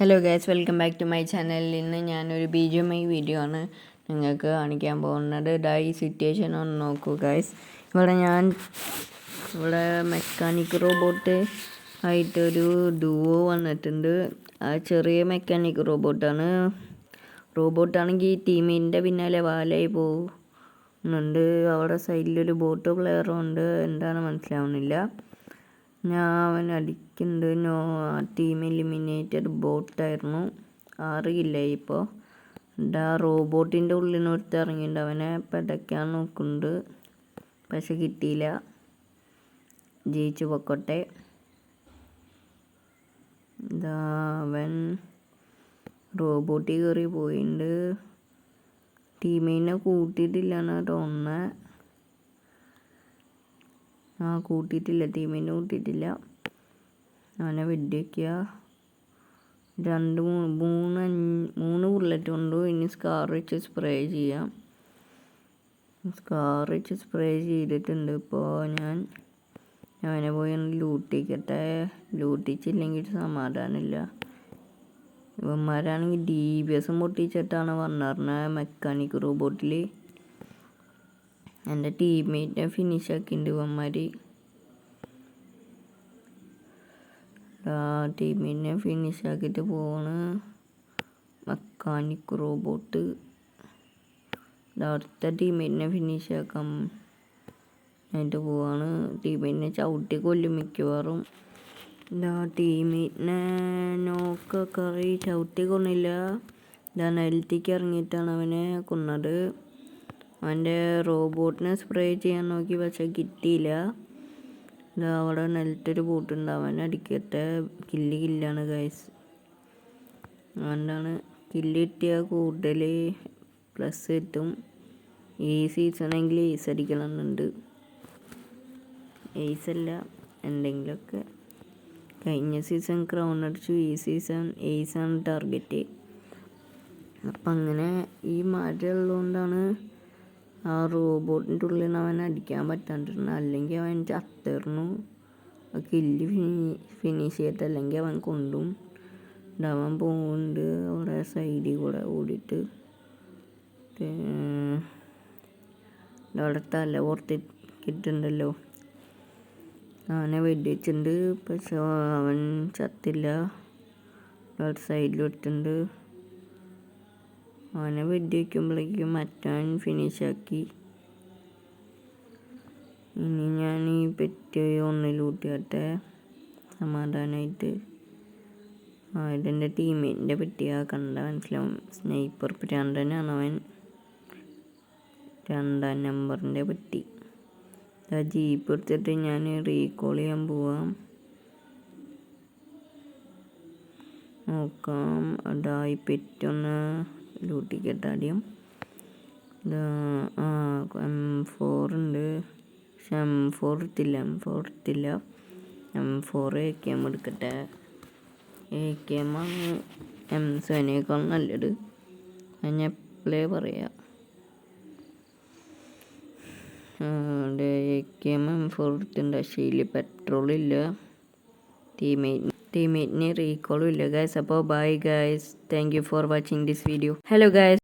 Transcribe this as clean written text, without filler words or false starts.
Hello guys, welcome back to my channel. ഇന്ന് ഞാനൊരു BGMI video ആണ് നിങ്ങൾക്ക് കാണിക്കാൻ പോകുന്നത്. ഈ സിറ്റുവേഷൻ ഒന്ന് നോക്കൂ ഗൈസ്. ഇവിടെ മെക്കാനിക് റോബോട്ട് ആയിട്ടൊരു ഡുവോ വന്നിട്ടുണ്ട്. ആ ചെറിയ മെക്കാനിക് റോബോട്ടാണെങ്കിൽ ഈ ടീമിൻ്റെ പിന്നാലെ വാലായി പോകുന്നുണ്ട്. അവിടെ സൈഡിലൊരു ബോട്ട് പ്ലെയറും ഉണ്ട്. എന്താണ് മനസ്സിലാവുന്നില്ല. അവൻ അടിക്കുന്നുണ്ട്. Team eliminated ബോട്ടായിരുന്നു. 6 കില്ലായി ഇപ്പോൾ. റോബോട്ടിൻ്റെ ഉള്ളിൽ നിന്ന് ഒരുത്ത് ഇറങ്ങിയിട്ടുണ്ട്. അവനെ പടയ്ക്കാൻ നോക്കുന്നുണ്ട്, പക്ഷെ കിട്ടിയില്ല. ജയിച്ചു പൊക്കോട്ടെ. അവൻ റോബോട്ടിൽ കയറി പോയിട്ടുണ്ട്. ടീമിനെ കൂട്ടിയിട്ടില്ല എന്നാണ് തോന്നുന്നത്. ടീമിനെ കൂട്ടിയിട്ടില്ല. അവനെ വെടിവെക്കുക. 3 ബുള്ളറ്റ് കൊണ്ടു. ഇനി സ്കാർ വെച്ച് സ്പ്രേ ചെയ്യാം. സ്പ്രേ ചെയ്തിട്ടുണ്ട്. ഇപ്പോൾ അവനെ പോയി ലൂട്ടിക്കട്ടെ. ലൂട്ടിച്ചില്ലെങ്കിൽ സമാധാനമില്ല. ഇവന്മാരാണെങ്കിൽ DBS പൊട്ടിച്ചിട്ടാണ് വന്നിരുന്നത് മെക്കാനിക് റോബോട്ടിൽ. എൻ്റെ ടീംമേറ്റിനെ ഫിനിഷ് ആക്കിയിട്ടുണ്ട് ഇവന്മാർ. ടീമിനെ ഫിനിഷ് ആക്കിയിട്ട് പോവാണ് മെക്കാനിക് റോബോട്ട്. അടുത്ത ടീമേറ്റിനെ ഫിനിഷ് ആക്കാൻ ആയിട്ട് പോവാണ്. ടീമേറ്റിനെ ചവിട്ടി കൊല്ലും മിക്കവാറും. ടീമേറ്റിനെ നോക്കൊക്കെ ചവിട്ടി കൊന്നില്ല. നെൽത്തിക്ക് ഇറങ്ങിയിട്ടാണ് അവനെ കൊന്നത്. അവൻ്റെ റോബോട്ടിനെ സ്പ്രേ ചെയ്യാൻ നോക്കി, പക്ഷെ കിട്ടിയില്ല. അവിടെ നിലത്തൊരു ബോട്ടുണ്ട്. അവൻ അടിക്കട്ടെ. കില്ലാണ് ഗൈസ്. അതുകൊണ്ടാണ് കില്ല് കിട്ടിയാൽ കൂടുതൽ പ്ലസ് കിട്ടും. ഈ സീസണെങ്കിൽ ഏസ് അടിക്കണമെന്നുണ്ട്. ഏസല്ല, എന്തെങ്കിലുമൊക്കെ. കഴിഞ്ഞ സീസൺ ക്രൗൺ അടിച്ചു. ഈ സീസൺ ഏസാണ് ടാർഗറ്റ്. അപ്പം അങ്ങനെ ഈ മാറ്റം ഉള്ളതുകൊണ്ടാണ് ആ റോബോട്ടിൻ്റെ ഉള്ളിൽ നിന്ന് അവൻ അടിക്കാൻ പറ്റാണ്ടിരുന്നത്. അല്ലെങ്കിൽ അവൻ ചത്തിരുന്നു. കില്ല് ഫിനിഷ് ചെയ്തിട്ട്, അല്ലെങ്കിൽ അവൻ കൊണ്ടും. അവൻ പോകുന്നുണ്ട് അവിടെ സൈഡിൽ കൂടെ ഓടിയിട്ട്. അവിടെ തല പുറത്തേക്കിട്ടുണ്ടല്ലോ. അവനെ വെടിവെച്ചിട്ടുണ്ട്, പക്ഷെ അവൻ ചത്തില്ല. അവിടെ സൈഡിലിട്ടുണ്ട്. അവനെ വെടിവെക്കുമ്പോഴേക്കും മറ്റവൻ ഫിനിഷാക്കി. ഇനി ഞാൻ ഈ പെറ്റി ഒന്ന് ലൂട്ടിയാട്ടെ സമാധാനമായിട്ട്. ഇതെൻ്റെ ടീമേറ്റിൻ്റെ പെറ്റിയാ. കണ്ട മനസ്സിലാവും. സ്നൈപ്പർ പ്രാന്തനാണ് അവൻ. 2-ാം നമ്പറിൻ്റെ പെറ്റി. ജീപ്പ് എടുത്തിട്ട് ഞാൻ റീകോൾ ചെയ്യാൻ പോവാം. നോക്കാം. ഈ പെറ്റൊന്ന് ലൂട്ടിക്കട്ടെ ആദ്യം. M4 ഉണ്ട്, പക്ഷെ M4 എടുത്തില്ല. M4 AKM എടുക്കട്ടെ. AKM ആണ് M7 നല്ലത്. ഞാൻ എപ്പോഴേ പറയാം. AKM M4 എടുത്തിട്ടുണ്ട്, പക്ഷേ ഇതിൽ പെട്രോളില്ല. ടീമേറ്റിന് റീകോളും ഇല്ല ഗൈസ്. അപ്പോൾ bye guys. Thank you for watching this video. Hello guys.